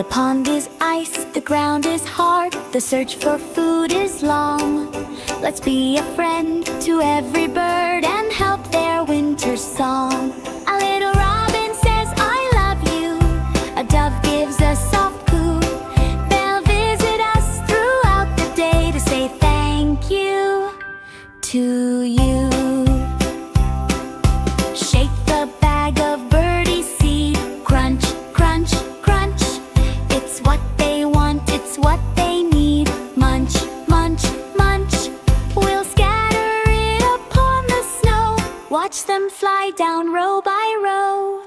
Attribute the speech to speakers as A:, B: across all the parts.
A: The pond is ice, the ground is hard, the search for food is long. Let's be a friend to every bird and help their winter song. A little robin says, I love you. A dove gives a soft coo. They'll visit us throughout the day to say thank you to you. Shake the bag of birdie seed. Crunch, crunch, crunch. It's what they want, it's what they need. Munch, munch, munch. We'll scatter it upon the snow. Watch them fly down row by row.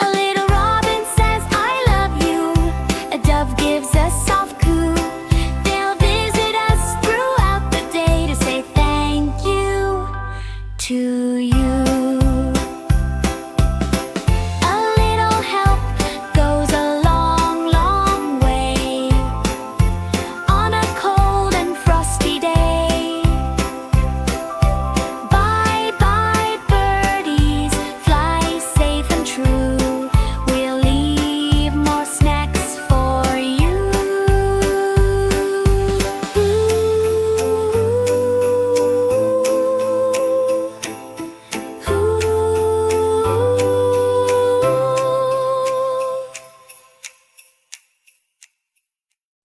A: A little robin says, I love you. A dove gives a soft coo. They'll visit us throughout the day to say thank you to you.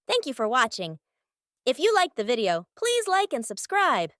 B: Thank you for watching. If you liked the video, please like and subscribe.